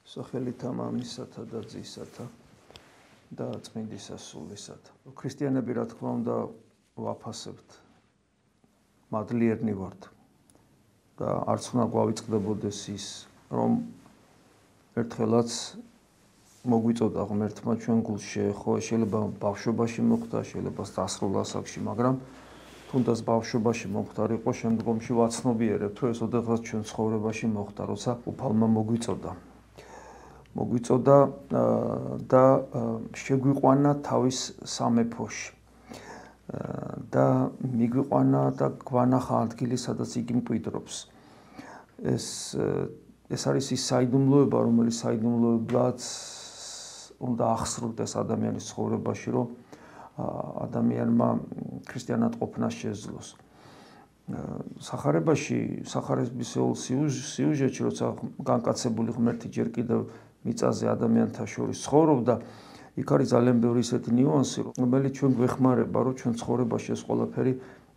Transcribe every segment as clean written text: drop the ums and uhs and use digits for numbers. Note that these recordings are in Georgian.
სახელითა მამისათა და ძისათა და წმინდისა სულისათა. ქრისტიანები რა თქმა უნდა ვაფასებთ, მადლიერნი ვართ და არც უნდა გვავიწყდებოდეს ის, რომ ერთხელაც მოგვიწოდა ღმერთმა ჩვენ გულში შეეხო, შეიძლება ბავშვობაში მოხდა, შეიძლება დასრულ ასაკში, მაგრამ თუნდაც ბავშვობაში მომხდარიყო, შემდგომში ვაცნობიერებთ, რომ ეს ოდესღაც ჩვენ ცხოვრებაში მოხდა, როცა უფალმა მოგვიწოდა და შეგვიყვანა თავის სამეფოში და მიგვიყვანა და გვანახა ადგილი, სადაც იგი მკვიდრობს. ეს არის ის საიდუმლოება, რომელიც საიდუმლოებაც უნდა ახსრულდეს ადამიანის ცხოვრებაში, რომ ადამიანმა ქრისტიანად ყოფნა შეძლოს. სახარების სიუჟეტში, როცა განკაცებული ღმერთი ჯერ კიდევ მიწაზე ადამიანთა შორის ცხოვრობდა, იქ არის ძალიან ბევრი ისეთი ნიუანსი, რომელიც ჩვენ გვეხმარება, რომ ჩვენ ცხოვრებაში ეს ყველაფერი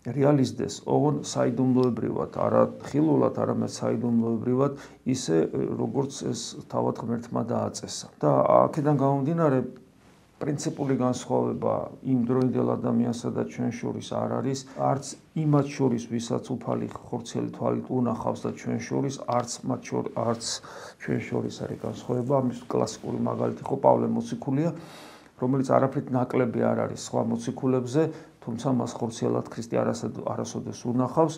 რეალიზდეს, ოღონ საიდუმლოებრივად, არა ხილულად, არამედ საიდუმლოებრივად, ისე როგორც ეს თავად ღმერთმა დააწესა. და აქედან გამომდინარე, პრინციპული განსხვავება იმ დროინდელ ადამიანსა და ჩვენ შორის არ არის, არც იმათ შორის, ვისაც უფალი ხორციელი თვალით უნახავს და ჩვენ შორის, არც ჩვენ შორის არის განსხვავება. ამის კლასიკური მაგალითი ხო პავლე მოციქულია, რომელიც არაფრით ნაკლები არ არის სხვა მოციქულებზე, თუმცა მას ხორციელად ქრისტე არასოდეს უნახავს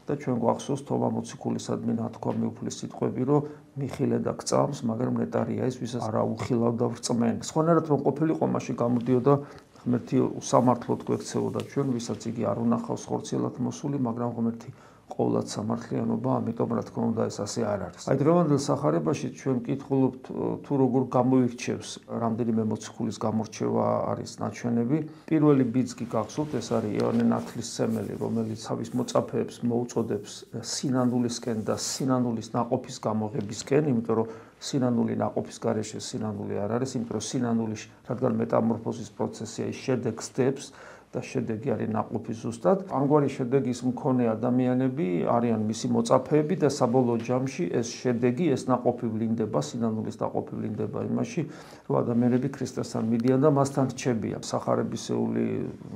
და ჩვენ გვახსოვს თომა მოციქულისადმი ნათქვა მეუფლის სიტყვები, რომ მიხილე და გწამს, მაგრამ ნეტარია ის, ვისაც არა უხილავ და ვრწმენ. სხვანაირად რომ ყოფილიყო, მაშინ გამოდიოდა ღმერთი სამართლოდ გვექცეოდა ჩვენ, ვისაც იგი არ უნახავს ხორციელად მოსული, მაგრამ ღმერთი ყოვლად სამართლიანობა, ამიტომ რა თქმა უნდა ეს ასე არ არის. აი დღევანდელ სახარებაში ჩვენ ვკითხულობთ თუ როგორ გამოირჩევს, რამდენიმე მოციქულის გამორჩევა არის ნაჩვენები. პირველი ბიძგი გახსოვთ, ეს არის იოანე ნათლისმცემელი, რომელიც თავის მოწაფეებს მოუწოდებს სინანულისკენ და სინანულის ნაყოფის გამოღებისკენ, იმიტომ რომ სინანული ნაყოფის გარეშე სინანული არ არის, იმიტომ რომ სინანული, რადგან მეტამორფოზის პროცესია, ის შედეგს დებს და შედეგი არის ნაყოფი ზუსტად. ამგვარი შედეგის მქონე ადამიანები არიან მისი მოწაფეები და საბოლოო ჯამში ეს შედეგი, ეს ნაყოფი ვლინდება, სინანულის ნაყოფი ვლინდება იმაში, რომ ადამიანები ქრისტესთან მიდიან და მასთან რჩებიან. სახარებისეული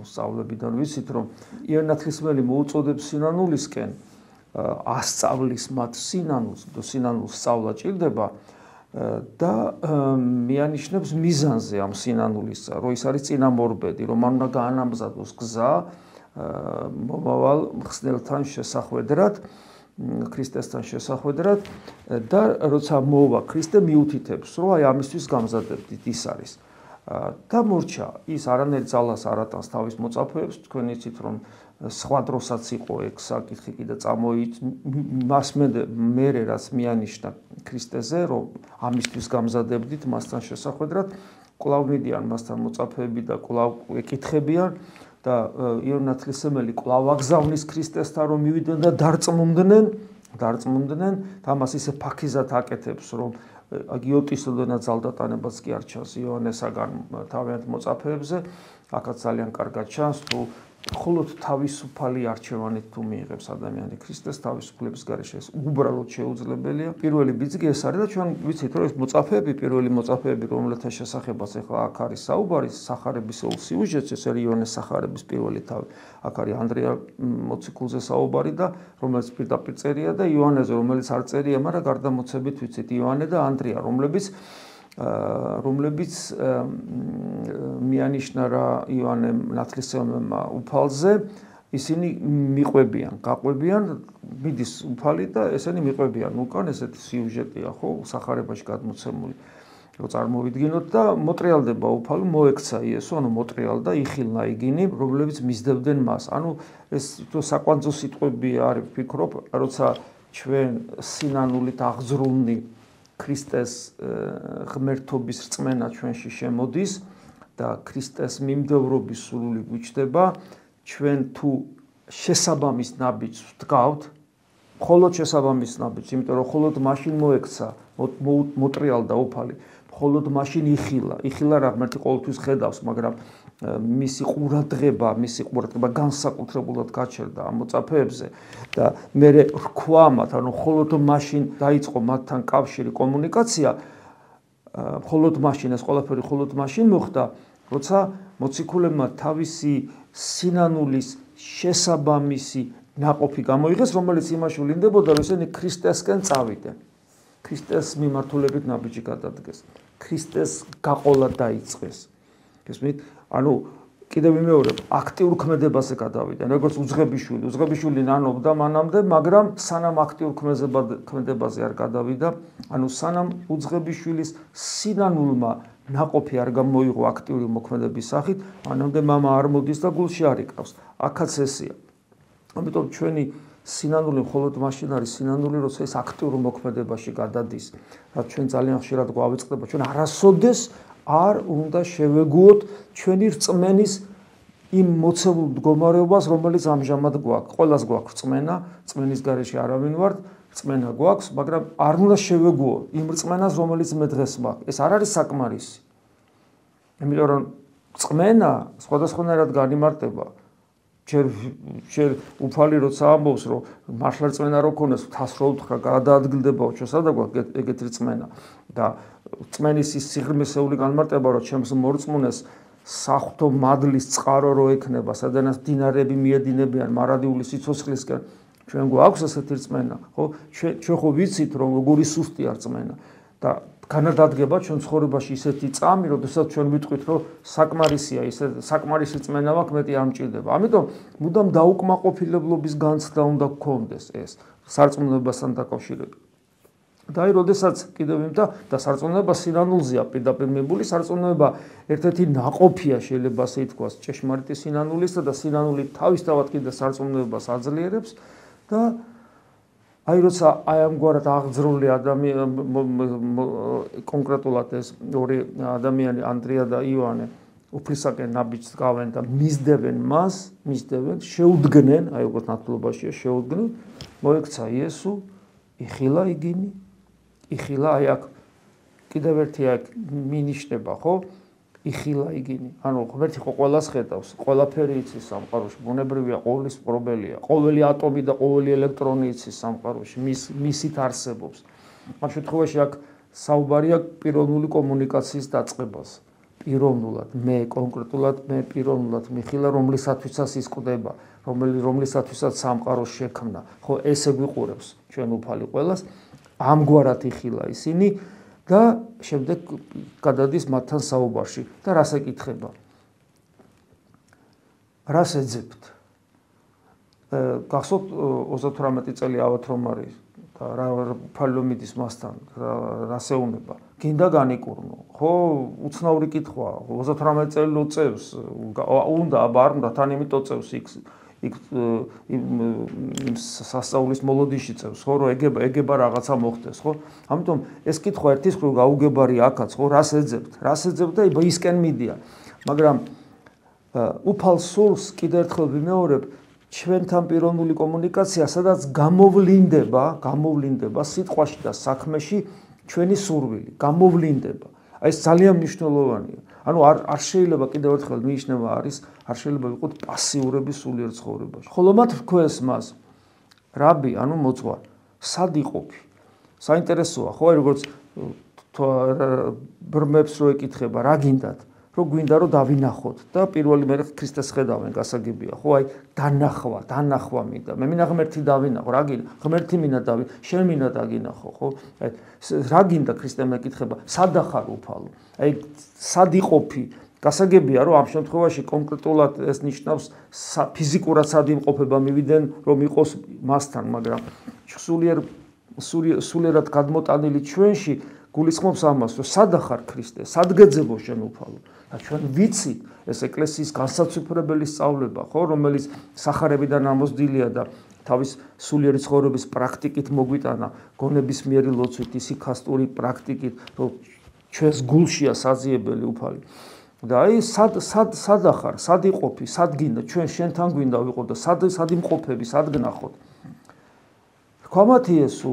სწავლებიდან ვიცით, რომ იოანე ნათლისმცემელი მოუწოდებს სინანულისკენ, ასწავლის მათ სინანულს, და სინანულს სწავლა ჭირდება და მიანიშნებს მიზანზე ამ სინანულისა, რომ ის არის წინამორბედი, რომ მან უნდა გაანამზადოს გზა მომავალ მხსნელთან შესახვედრად, ქრისტესთან შესახვედრად და როცა მოვა ქრისტე მიუთითებს, რომ აი ამისთვის გამზადებდით, ის არის. და მორჩა, ის არანაირ ძალას არ ატანს თავის მოწაფეებს, თქვენ იცით, რომ სხვა დროსაც იყო ეგ საკითხი და მას მერე რაც მიანიშნა ქრისტეზე, რომ ამისთვის გამზადებდით მასთან შესახვედრად, კვლავ მიდიან მასთან მოწაფეები და კვლავ ეკითხებიან და იოანე ნათლისმცემელი კვლავ აგზავნის ქრისტესთან, რომ მივიდნენ და დარწმუნდნენ და მას ისე ფაქიზად აკეთებს, რომ გიოტის ოდენა ძალდატანებაც კი არ ჩანს იოანესაგან თავიანთ მოწაფეებზე, აქაც ძალიან კარგად ჩანს, თუ მხოლოდ თავისუფალი არჩევანით თუ მიიღებს ადამიანი ქრისტეს თავისუფლების გარეშე, ეს უბრალოდ შეუძლებელია. პირველი ბიძგი ეს არის და ჩვენ ვიცით, რომ ეს პირველი მოწაფეები, რომელთა შესახებაც ახლა აქ არის საუბარი, სახარების სიუჟეტში, ეს არის იოანეს სახარების პირველი თავი. აქ არის ანდრია მოციქულზე საუბარი და რომელიც პირდაპირ წერია და იოანეზე, რომელიც არ წერია, მაგრამ გარდამოცებით ვიცით იოანე და ანდრია, რომლებიც მიანიშნა რა იოანე ნათლისმცემელმა უფალზე, ისინი გაყვებიან, მიდის უფალი და ესენი მიყვებიან უკან, ესეთი სიუჟეტია ხო სახარებაში გადმოცემული. რო წარმოვიდგინოთ და მოტრიალდება უფალი, მოექცა იესო, ანუ მოტრიალდა, იხილნა იგინი, რომლებიც მისდევდნენ მას. ანუ ეს საკვანძო სიტყვები არის, ვფიქრობ, როცა ჩვენ სინანულით აღძრულნი ქრისტეს ღმერთობის რწმენა ჩვენში შემოდის და ქრისტეს მიმდევრობის სურვილი გვიჩნდება, ჩვენ თუ შესაბამის ნაბიჯს ვდგავთ, მხოლოდ შესაბამის ნაბიჯს, იმიტომ რომ მხოლოდ მაშინ მოექცა, მოტრიალდა უფალი, მხოლოდ მაშინ იხილა რა ღმერთი ყოველთვის ხედავს, მაგრამ მისი ყურადღება განსაკუთრებულად გაჩერდა ამ მოწაფეებზე და მე რქვა მათ, ანუ მხოლოდ მაშინ დაიწყო მათთან კავშირი, კომუნიკაცია, მხოლოდ მაშინ ეს ყველაფერი მხოლოდ მაშინ მოხდა, როცა მოციქულებმა თავისი სინანულის შესაბამისი ნაყოფი გამოიღეს, რომელიც იმაში ვლინდებოდა, რომ ისინი ქრისტესკენ წავიდნენ. ქრისტეს მიმართულებით ნაბიჯი გადადგეს. ქრისტეს გაყოლა დაიწყეს. გესმით? ანუ კიდევ ვიმეორებ, აქტიურ ქმედებაზე გადავიდა, როგორც უძღებიშვილი. უძღებიშვილი ნანობდა მანამდე, მაგრამ სანამ აქტიურ ქმედებაზე არ გადავიდა, ანუ სანამ უძღებიშვილის სინანულმა ნაყოფი არ გამოიღო აქტიური მოქმედების სახით, მანამდე მამა არ მოდის და გულში არ იკავს. აქაც ესეა. ამიტომ ჩვენი სინანული მხოლოდ მაშინ არის სინანული, როცა ეს აქტიურ მოქმედებაში გადადის. რაც ჩვენ ძალიან ხშირად გვავიწყდება, ჩვენ არასოდეს არ უნდა შევეგუოთ ჩვენი რწმენის იმ მოცემულ მდგომარეობას, რომელიც ამჟამად გვაქვს. ყველას გვაქვს რწმენა, რწმენის გარეშე არავინ ვართ, რწმენა გვაქვს, მაგრამ არ უნდა შევეგუო იმ რწმენას, რომელიც მე დღეს მაქვს. ეს არ არის საკმარისი. იმიტომ რომ რწმენა სხვადასხვანაირად განიმარტება. ჯერ უფალი როცა ამბობს, რომ მართლა რწმენა რო ქონდეს, თასროlt ხარ, გადაადგილდებაო, შესადა გვაქვს ეგეთი რწმენა და რწმენის ის სიღრმისეული განმარტება, რომ ჩემს მორწმუნეს საღვთო მადლის წყარო რო ექნება, სადანაც დინარები მიედინებიან მარადიული სიცოცხლისკენ, ჩვენ გვაქვს ესეთი რწმენა, ხო? ჩვენ ხო ვიცით, რომ როგორი სუსტია რწმენა და განადადგება ჩვენ ცხოვრებაში ისეთი წამი, როდესაც ჩვენ ვიტყვით, რომ საკმარისია, ისე საკმარისი რწმენა მაქვს, მეტი არ მჭირდება. ამიტომ მუდამ დაუკმაყოფილებლობის განცდა უნდა გქონდეს ეს სარწმუნოებასთან დაკავშირებით. და აი, როდესაც კიდევ იმდა და სარწმუნოება სინანულზეა პირდაპირ მიბული, სარწმუნოება ერთ-ერთი ნაყოფია, შეიძლება ასე ითქვას, ჭეშმარიტი სინანულისა და სინანული თავისთავად კიდე სარწმუნოებას აძლიერებს და აი, როცა აი ამგვარად აღძრული კონკრეტულად ეს ორი ადამიანი, ანდრია და იოანე, უფლისაკენ ნაბიჯს გავენ და მისდევენ მას, შეუდგნენ, აი როგორც ნათლობაშია, შეუდგნენ, მოექცა იესო, იხილა იგინი, იხილა, აი აქ კიდევ ერთი აქ მინიშნება, ხო? იხილა იგინი. ანუ ღმერთი ხო ყველას ხედავს, ყველაფერი იცის სამყაროში, ბუნებრივია, ყოვლის პრობელია, ყოველი ატომი და ყოველი ელექტრონი იცის სამყაროში, მისით არსებობს. ამ შემთხვევაში აქ საუბარია პიროვნული კომუნიკაციის დაწყებას. პიროვნულად, მე კონკრეტულად, მე პიროვნულად მიხილა, რომლისათვისაც ის კვდება, რომლისათვისაც სამყაროს შექმნა. ხო, ესე გვიყურებს ჩვენ უფალი ყველას, ამგვარად იხილა ისინი და შემდეგ გადადის მათთან საუბარში და რას ეკითხება? რას ეძებთ? გახსოვთ 38 წელი ავად რომ არის და რა უფალომიდის მასთან რას ეუბნება? გინდა განიკურნო. ხო, უცნაური კითხვაა. 38 წელი ლოწევს, უნდა აბა არ უნდა თან იმით ოწევს იქ სასწაულის მოლოდიში წევს, ხო, რომ ეგება რაღაცა მოხდეს, ხო? ამიტომ ეს კითხვა ერთის მხრივ გაუგებარია აქაც, ხო, რას ეძებთ? რას ეძებთ და ისკენ მიდიან. მაგრამ უფალ სულს კიდევ ერთხელ ვიმეორებ, ჩვენთან პიროვნული კომუნიკაცია, სადაც გამოვლინდება სიტყვაში და საქმეში ჩვენი სურვილი, გამოვლინდება. აი ეს ძალიან მნიშვნელოვანია. ანუ არ შეიძლება კიდევ ერთხელ მიიჩნევა არის, არ შეიძლება ვიყოთ პასიურები სულიერ ცხოვრებაში. ხოლო მათ რქვეს მას, რაბი, ანუ მოძღვარ, სად იყოფი? საინტერესოა, ხო, როგორც ბრმებს რო ეკითხება, რა გინდათ? რო გვინდა რომ დავინახოთ და პირველი მე ქრისტეს ხედავენ, გასაგებია, ხო, აი დანახვა მინდა. მე მინდა ღმერთი დავინახო, რა გინდა? ღმერთი მინდა შენ მინდა დაგინახო, ხო? აი რა გინდა ქრისტემ ეკითხება, სად ახარ უფალო? აი სად იყოფი? გასაგებია რომ ამ შემთხვევაში კონკრეტულად ეს ნიშნავს ფიზიკურად სად იმყოფება მივიდნენ რომ იყოს მასთან, მაგრამ სულიერად გადმოტანილი ჩვენში გულისხმობს ამას, რომ სად ახარ ქრისტე, სად გეძებო შენ უფალო? და ჩვენ ვიცით ეს ეკლესიის განსაცვიფრებელი სწავლება, ხო, რომელიც სახარებიდან ამოსდილია და თავის სულიერი ცხოვრების პრაქტიკით მოგვიტანა, გონებისმიერი ლოცვით, ისიქასტური პრაქტიკით, რომ ჩვენს გულშია საზიებელი უფალი. და აი სად ახარ, სად იყოფი, სად გინდა, ჩვენ შენთან გვინდა ვიყო და სად იმყოფები, სად გნახოთ? თქვამათ იესო,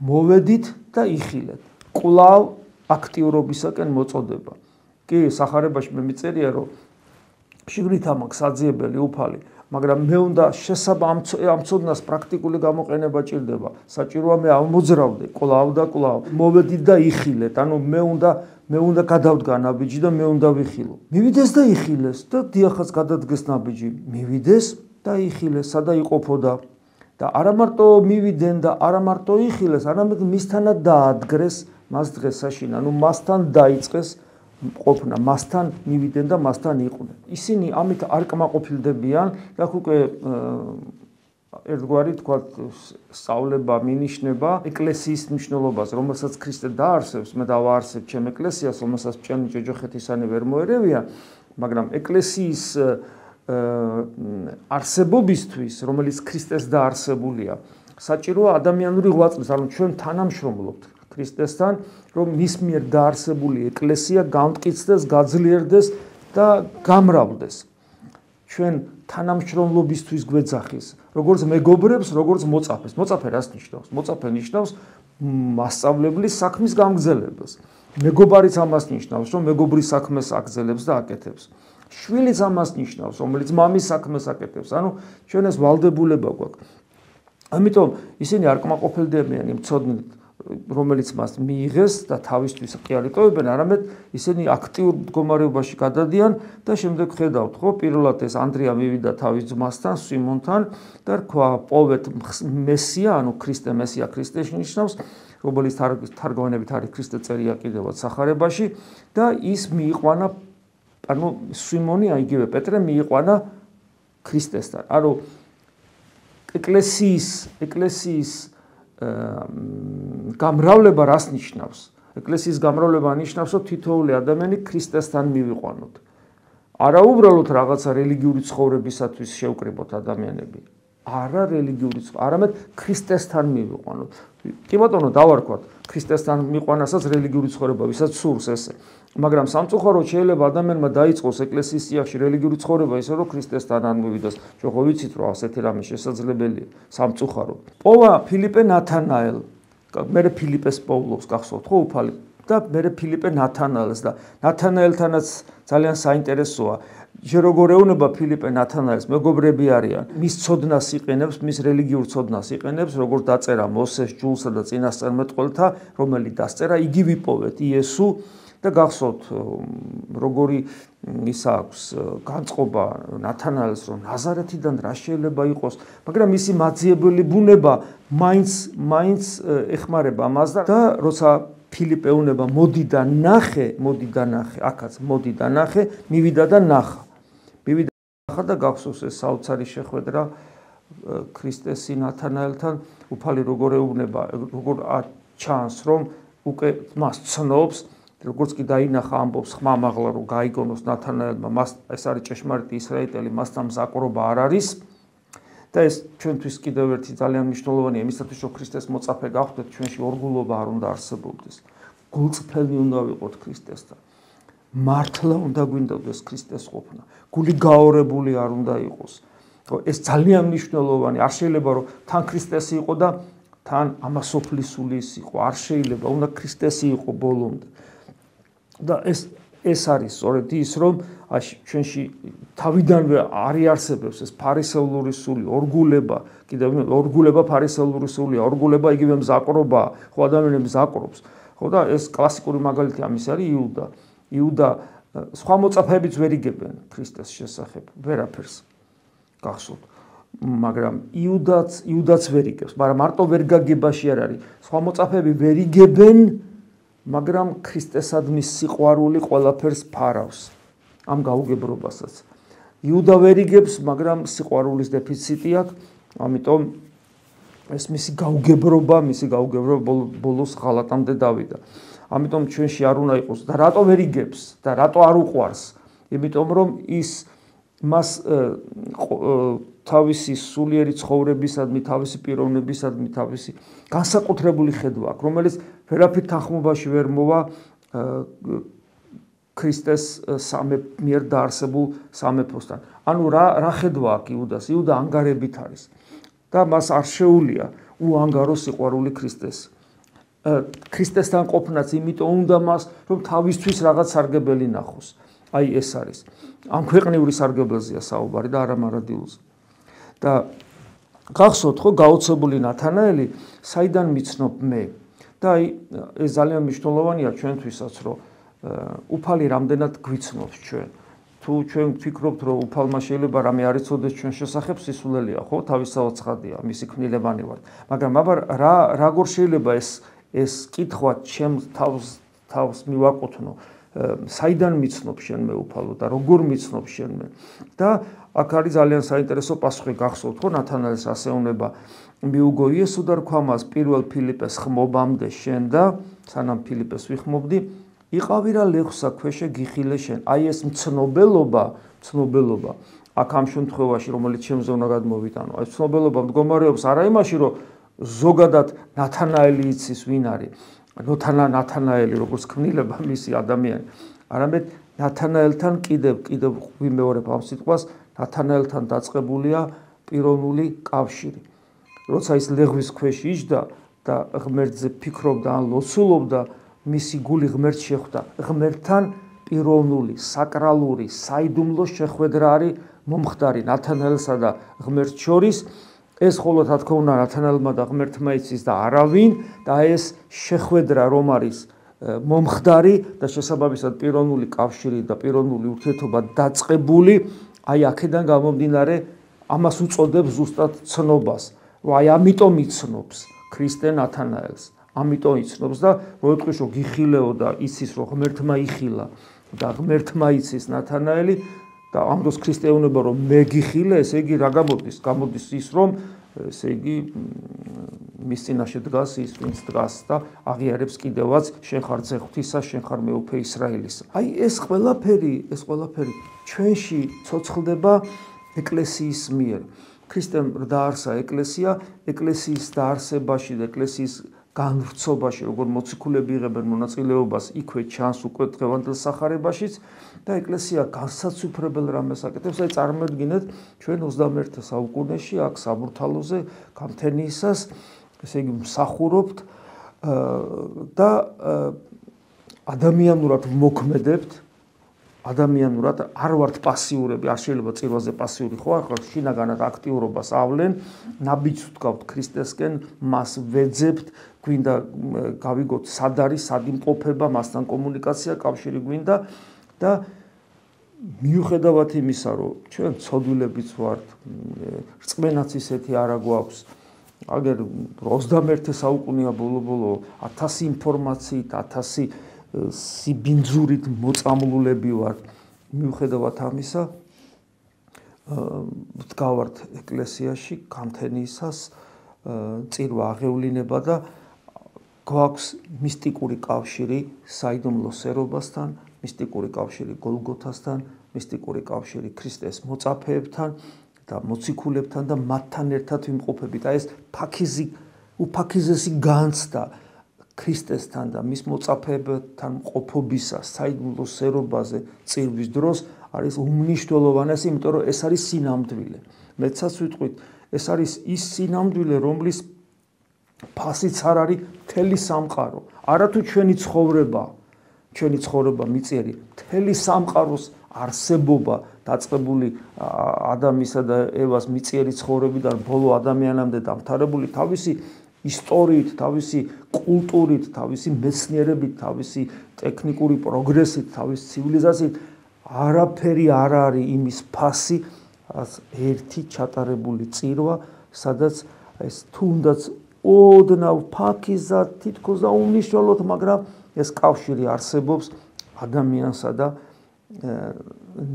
მოვედით და იხილეთ. კვლავ აქტიურობისაკენ მოწოდება. კი, სახარებაში მე მიწერია, რომ შიგნით მაქვს საძიებელი უფალი, მაგრამ მე უნდა ამ ცოდნას პრაქტიკული გამოყენება ჭირდება. საჭიროა მე ამოძრავდე კვლავ და კვლავ. მოვედით და იხილეთ, ანუ მე უნდა მე უნდა გადავდგა ნაბიჯი და მე უნდა ვიხილო. მივიდეს და იხილეს და დიახაც გადადგეს ნაბიჯი. მივიდეს და იხილეს, სადა იყოფოდა და არა მარტო მივიდნენ და არა მარტო იხილეს, არამედ მისთანაც დაადგრეს მას დღესაშინ, ანუ მასთან დაიწყეს ყოფნა, მასთან მივიდნენ და მასთან იყვნენ. ისინი ამით არ კმაყოფილდებიან, აქ უკვე ერთგვარი თქვა სწავლება მინიშნება ეკლესიის მნიშვნელობას, რომელსაც ქრისტე დაარსებს, მე დავაარსებ ჩემ ეკლესიას, რომელსაც ჩემი ჯოჯოხეთისანი ვერ მოერევია, მაგრამ ეკლესიის არსებობისთვის, რომელიც ქრისტეს დაარსებულია, საჭიროა ადამიანური ღვაწლის, ანუ ჩვენ თანამშრომლობთ ქრისტესთან, რომ მის მიერ დაარსებული ეკლესია გამტკიცდეს, გაძლიერდეს და გამრავლდეს. ჩვენ თანამშრომლობისთვის გვეძახის, როგორც მეგობრებს, როგორც მოწაფეს. მოწაფე რას ნიშნავს? მოწაფე ნიშნავს მასწავლებლის საქმის გამგზელებას. მეგობარიც ამას ნიშნავს, რომ მეგობრის საქმეს აგზელებს და აკეთებს. შვილიც ამას ნიშნავს, რომელიც მამის საქმეს აკეთებს. ანუ ჩვენ ეს ვალდებულება გვაქვს. ამიტომ ისინი არ კმაყოფილდებიან იმ ცოდნით, რომელიც მას მიიღეს და თავისთვის კი არ იტოვებენ, არამედ ისინი აქტიურ მდგომარეობაში გადადიან და შემდეგ ხედავთ, ხო, პირველად ეს ანდრია მივიდა თავის ძმასთან, სიმონთან და რქვა პოვეთ მესია, ანუ ქრისტე მესია ქრისტეში ნიშნავს, რომელიც თარგმანებით არის ქრისტე წერია კიდევაც სახარებაში და ის მიიყვანა, ანუ სიმონი, იგივე პეტრე მიიყვანა ქრისტესთან. ანუ ეკლესიის გამრავლება რას ნიშნავს? ეკლესიის გამრავლება ნიშნავს, რომ თითოეული ადამიანი ქრისტესთან მივიყვანოთ. არა უბრალოდ რაღაცა რელიგიური ცხოვრებისათვის შევკრიბოთ ადამიანები. არა რელიგიური ცხოვრება, არამედ ქრისტესთან მივიყვანოთ. კი ბატონო, დავარქვათ, ქრისტესთან მიყვანასაც რელიგიური ცხოვრება, ვისაც სურს ესე. მაგრამ სამწუხაროდ შეიძლება ადამიანმა დაიწყოს ეკლესიის სიახში რელიგიური ცხოვრება ისე, რომ ქრისტესთან არ მივიდეს. ჩვენ ხო ვიცით, რომ ასეთი რამე შესაძლებელია სამწუხაროდ. პოვა ფილიპე ნათანაელ, მე ფილიპეს პოვლობს, გახსოვთ ხო უფალი? და მე ფილიპე ნათანაელს და ნათანაელთანაც ძალიან საინტერესოა. ჯერ როგორ ეუნება ფილიპე ნათანაელს, მეგობრები არიან. მის ცოდნას იყენებს, მის რელიგიურ ცოდნას იყენებს, როგორც დაწერა მოსეს ჯულსა და წინასწარმეტყველთა, რომელიც დასწერა, იგი ვიპოვეთ იესო და გახსოვთ როგორი ის აქვს განწყობა ნათანაელს, რომ ნაზარეთიდან რა შეიძლება იყოს, მაგრამ მისი მაძიებელი ბუნება მაინც ეხმარება ამას და როცა ფილიპე უნება მოდი და ნახე, აქაც მოდი და ნახე, მივიდა და ნახა. და გახსოვს ეს საოცარი შეხვედრა ქრისტესი ნათანაელთან, უფალი როგორ ეუბნება, როგორ ჩანს, რომ უკვე მას ცნობს, როგორც კი დაინახა ამბობს ხმამაღლა, რომ გაიგონოს ნათანაელმა, მას ეს არის ჭეშმარიტი ისრაელელი, მასთან მზაკრობა არ არის და ეს ჩვენთვის კიდევ ერთი ძალიან მნიშვნელოვანია იმისათვის, რომ ქრისტეს მოწაფე გავხდეთ, ჩვენში ორგულობა არ უნდა არსებობდეს. გულწრფელი უნდა ვიყოთ ქრისტესთან. მართლა უნდა გვინდოდეს ქრისტეს ყოფნა. გული გაორებული არ უნდა იყოს. ეს ძალიან მნიშვნელოვანი. არ შეიძლება რომ თან ქრისტესი იყო და თან ამასოფლისულის იყო. არ შეიძლება, უნდა ქრისტესი იყო ბოლომდე. და ეს არის სწორედ ის, რომ ჩვენში თავიდანვე არ იარსებებს ეს ფარისეულური სული, ორგულება, კიდევ ორგულება ფარისეულური სულია, ორგულება იგივე მზაკრობა, ხო ადამიანები მზაკრობს. ხო და ეს კლასიკური მაგალითი ამის არის იუდა. იუდა სხვა მოწაფეებიც ვერ იგებენ ქრისტეს შესახებ, ვერაფერს. გახსოვთ. მაგრამ იუდაც ვერ იგებს, მაგრამ მარტო ვერ გაგებაში არ არის. სხვა მოწაფეები ვერ იგებენ, მაგრამ ქრისტესადმი სიყვარული ყველაფერს ფარავს ამ გაუგებრობასაც. იუდა ვერ იგებს, მაგრამ სიყვარულის დეფიციტი აქვს, ამიტომ ეს მისი გაუგებრობა ბოლოს ღალატამდე დავიდა. ამიტომ ჩვენში არ უნდა იყოს და რატო ვერ იგებს და რატო არ უყვარს? იმიტომ რომ მას თავისი სულიერი ცხოვრებისადმი, თავისი პიროვნებისადმი, თავისი განსაკუთრებული ხედვა აქვს, რომელიც ვერაფერ თანხმობაში ვერ მოვა ქრისტეს მიერ დაარსებულ სამეფოსთან. ანუ რა ხედვა აქვს იუდას? იუდა ანგარებით არის და მას არ შეუძლია უანგაროს სიყვარული ქრისტეს. ქრისტესთან ყოფნაც იმიტომ უნდა მას, რომ თავისთვის რაღაც სარგებელი ნახოს. აი ეს არის. ამ ქვეყნიური სარგებელზეა საუბარი და არა მარადილზე. და გახსოვთ ხო გაოცებული ნათანაელი, საიდან მიცნობ მე? და აი ეს ძალიან მნიშვნელოვანია ჩვენთვისაც, რომ უფალი რამდენად გვიცნობს ჩვენ. თუ ჩვენ ვფიქრობთ, რომ უფალმა შეიძლება რამე არ იცოდეს ჩვენ შესახებ, სისულელია, ხო? თავისთავად ცხადია, მისი ქმნილებანი ვართ. მაგრამ როგორ შეიძლება ეს კითხვა ჩემს თავს მივაყუთნო? საიდან მიცნობ შენმე უფალო და როგორ მიცნობ შენმე? და აქ არის ძალიან საინტერესო პასუხი გახსოვთ, ხო? ნათანაელს ასეუნება მიუგო იესო და რქვა მას პირველ ფილიპეს ხმობამდე შენ და სანამ ფილიპეს ვიხმობდი იყავი რა ლეხვსა ქვეშე გიხილე შენ. აი ეს მცნობელობა აქ ამ შემთხვევაში, რომელიც ჩემზე უნდა გადმოვიტანო, აი მცნობელობა მდგომარეობს არა იმაში, რომ ზოგადად ნათანაელი იცის ვინ არის, ნათანაელი როგორც ქმნილება მისი ადამიანი, არამედ ნათანაელთან კიდევ ვიმეორებ ამ სიტყვას, ნათანაელთან დაწყებულია პიროვნული კავშირი. როცა ის ლეღვის ქვეშ იჯდა და ღმერთზე ფიქრობდა ან ლოცულობდა, მისი გული ღმერთს შეხვდა. ღმერთთან პიროვნული, საკრალური, საიდუმლო შეხვედრა არის მომხდარი ნათანაელსა და ღმერთს შორის. ეს ხოლო რა თქმა უნდა ნათანაელმა და ღმერთმა იცის და არავინ და ეს შეხვედრა რომ არის მომხდარი და შესაბამისად პიროვნული კავშირი და პიროვნული ურთიერთობა დაწყებული, აი აქედან გამომდინარე ამას უწოდებს ზუსტად ცნობას. რომ აი ამიტომ იცნობს ქრისტე ნათანაელს. ამიტომ იცნობს და რო ეთქვი რომ გიხილეო და იცის რომ ღმერთმა იხილა და ღმერთმა იცის ნათანაელი და ამ დროს ქრისტეუნება რომ მე გიხილე, ესე იგი რა გამოდის ის რომ ესე იგი მის წინაშე დგას ის ვინც დგას და აღიარებს კიდევაც შენ ხარ ძე ღვთისა, შენ ხარ მეუფე ისრაელისა. აი ეს ყველაფერი ჩვენში ცოცხლდება ეკლესიის მიერ. ქრისტემ დაარსა ეკლესია, ეკლესიის დაარსებაში და ეკლესიის განვრცობაში, როგორ მოციქულები იღებენ მონაწილეობას, იქვე ჩანს უკვე დღევანდელ სახარებაშიც და ეკლესია განსაცვიფრებელ რამეს აკეთებს. აი წარმოედგინეთ, ჩვენ 21 საუკუნეში აქ საბურთალოზე გამთენიისას, ესე იგი მსახურობთ და ადამიანურად მოქმედებთ, ადამიანურად არ ვართ პასიურები, არ შეიძლება წირვაზე პასიური ხო, ახლა შინაგანად აქტიურობას ავლენ, ნაბიჯს ვდგავთ ქრისტესკენ, მას ვეძებთ, გვინდა გავიგოთ სად არის, სად იმყოფება, მასთან კომუნიკაცია, კავშირი გვინდა და მიუხედავად იმისა, რომ ჩვენ ცოდვილებიც ვართ, რწმენაც ისეთი არა გვაქვს, აგერ 21 საუკუნეა ბოლო 1000 ინფორმაციით, 1000 სიბინძურით მოწამლულები ვართ. მიუხედავად ამისა, ვდგავართ ეკლესიაში გამთენიისას, წირვა აღევლინება და გვაქვს მისტიკური კავშირი საიდუმლო სერობასთან, მისტიკური კავშირი გოლგოთასთან, მისტიკური კავშირი ქრისტეს მოწაფეებთან და მოციქულებთან და მათთან ერთად ვიმყოფებით. აი ეს უფაქიზესი განცდა ქრისტესთან და მის მოწაფეებთან მყოფობისა საიდუმლო სერობაზე წირვის დროს არის უმნიშვნელოვანესი, იმიტომ რომ ეს არის სინამდვილე. მეცაც ვიტყვით, ეს არის ის სინამდვილე, რომლის ფასიც არ არის მთელი სამყარო. არათუ ჩვენი ცხოვრება მიწიერი, მთელი სამყაროს არსებობა დაწყებული ადამისა და ევას მიწიერი ცხოვრებიდან ბოლო ადამიანამდე დამთავრებული თავისი ისტორიით, თავისი კულტურით, თავისი მეცნიერებით, თავისი ტექნიკური პროგრესით, თავისი ცივილიზაციით არაფერი არ არის იმის ფასი, ერთი ჩატარებული წირვა, სადაც ეს თუნდაც ოდნავ ფაქიზად თითქოს და უმნიშვნელოდ, მაგრამ ეს კავშირი არსებობს ადამიანსა და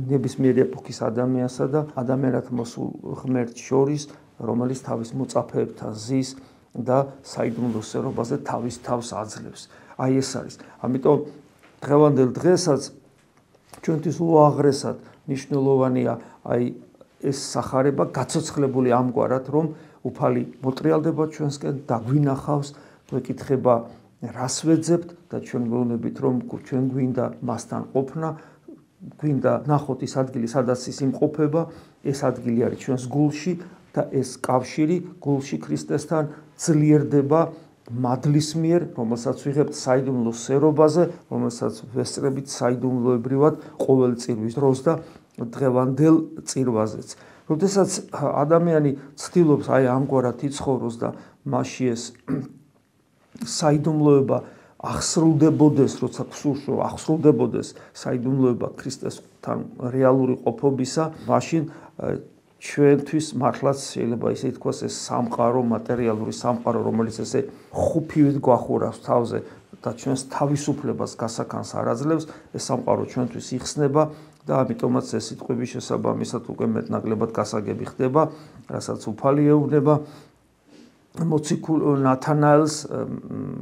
ნებისმიერი ეპოქის ადამიანსა და ადამიანად მოსულ ღმერთს შორის, რომელიც თავის მოწაფეებთან ზის და საიდუმლო სერობაზე თავის თავს აძლევს. აი ეს არის. ამიტომ დღევანდელ დღესაც ჩვენთვის უაღრესად მნიშვნელოვანია აი ეს სახარება გაცოცხლებული ამგვარად, რომ უფალი მოტრიალდება ჩვენსკენ, დაგვინახავს, გვეკითხება რას ვეძებთ და ჩვენ გვეუბნებით, რომ ჩვენ გვინდა მასთან ყოფნა, გვინდა ნახოთ ის ადგილი, სადაც ის იმყოფება, ეს ადგილი არის ჩვენს გულში და ეს კავშირი გულში ქრისტესთან ძლიერდება მადლის მიერ, რომელსაც ვიღებთ საიდუმლო სერობაზე, რომელსაც ვესწრებით საიდუმლოებრივად ყოველ წირვის დროს და დღევანდელ წირვაზეც. როდესაც ადამიანი ცდილობს აი ამგვარად იცხოვროს და მასში ეს საიდუმლოება ახსრულდებოდეს, როცა გსურს რომ ახსრულდებოდეს საიდუმლოება ქრისტესთან რეალური ყოფობისა, მაშინ ჩვენთვის მართლაც შეიძლება ისე ითქვას ეს სამყარო, მატერიალური სამყარო, რომელიც ესე ხუფივით გვახურავს თავზე და ჩვენს თავისუფლებას გასაქანს არ აძლევს, ეს სამყარო ჩვენთვის იხსნება და ამიტომაც ეს სიტყვების შესაბამისად უკვე მეტნაკლებად გასაგები ხდება, რასაც უფალი ეუბნება მოციქულ ნათანაელს,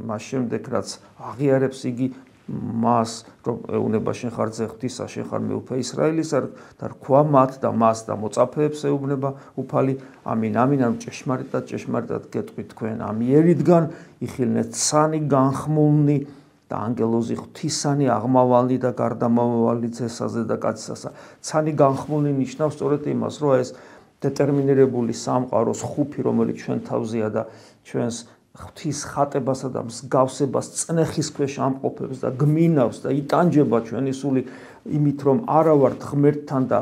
მას შემდეგ რაც აღიარებს იგი მას, რომ ეუბნება შენ ხარ ძე ღვთისა, შენ ხარ მეუფე ისრაელისა და რქვა მათ და მას და მოწაფეებს ეუბნება უფალი, ამინ, ამინ, ანუ ჭეშმარიტად გეტყვით თქვენ ამიერიდან, იხილნეთ ცანი განხმულნი და ანგელოზი ღვთისანი აღმავალნი და გარდამავალი ძესაზე და კაცისასა. ცანი განხმულნი ნიშნავს სწორედ იმას, რომ ეს დეტერმინირებული სამყაროს ხუფი, რომელიც ჩვენ თავზეა და ჩვენს ღვთის ხატებასა და მსგავსებას წნეხის ქვეშ ამყოფებს და გმინავს და იტანჯება ჩვენი სული იმით, რომ არა ვართ ღმერთთან და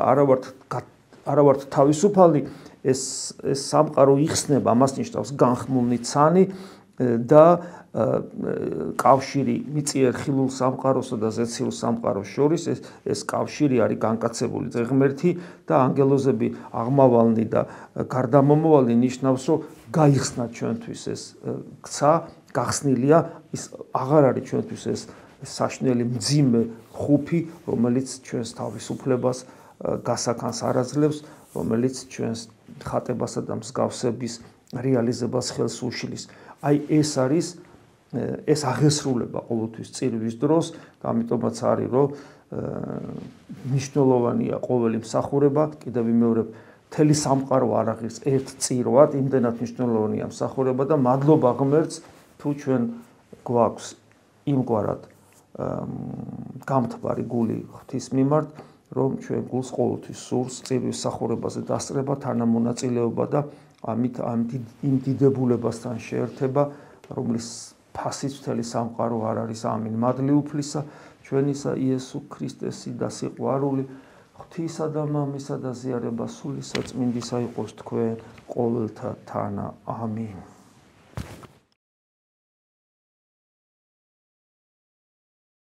არა ვართ თავისუფალი, ეს სამყარო იხსნება, ამას ნიშნავს განხმულნი ცანი და კავშირი მიწიერ ხილულ სამყაროსა და ზეცილ სამყაროს შორის, ეს კავშირი არის განკაცებული ღმერთი და ანგელოზები აღმავალნი და გარდამომავალი ნიშნავს, რომ გაიხსნა ჩვენთვის ეს გცა, გახსნილია, ის აღარ არის ჩვენთვის ეს საშნელი მძიმე ხუფი, რომელიც ჩვენს თავისუფლებას გასაქანს არ აძლევს, რომელიც ჩვენს ხატებასა და მსგავსების რეალიზებას ხელს უშლის. აი ეს არის ეს აღესრულება ყოველთვის წირვის დროს, ამიტომაც არის, რომ მნიშვნელოვანია ყოველი მსახურება, კიდევ ვიმეორებ, მთელი სამყარო არ აღირს ერთ წირვად, იმდენად მნიშვნელოვანია მსახურება და მადლობა ღმერთს, თუ ჩვენ გვაქვს იმგვარად გამთბარი გული ღვთის მიმართ, რომ ჩვენ გულს ყოველთვის სურს წირვის მსახურებაზე დასწრება, თანამონაწილეობა და ამით იმ დიდებულებასთან შეერთება, რომლის ფასიც მთელი სამყარო არ არის. ამინ. მადლი უფლისა ჩვენისა იესო ქრისტესი და სიყვარული ღვთისა და მამისა და ზიარება სული საწმინდისა იყოს თქვენ ყოველთა თანა. ამინ.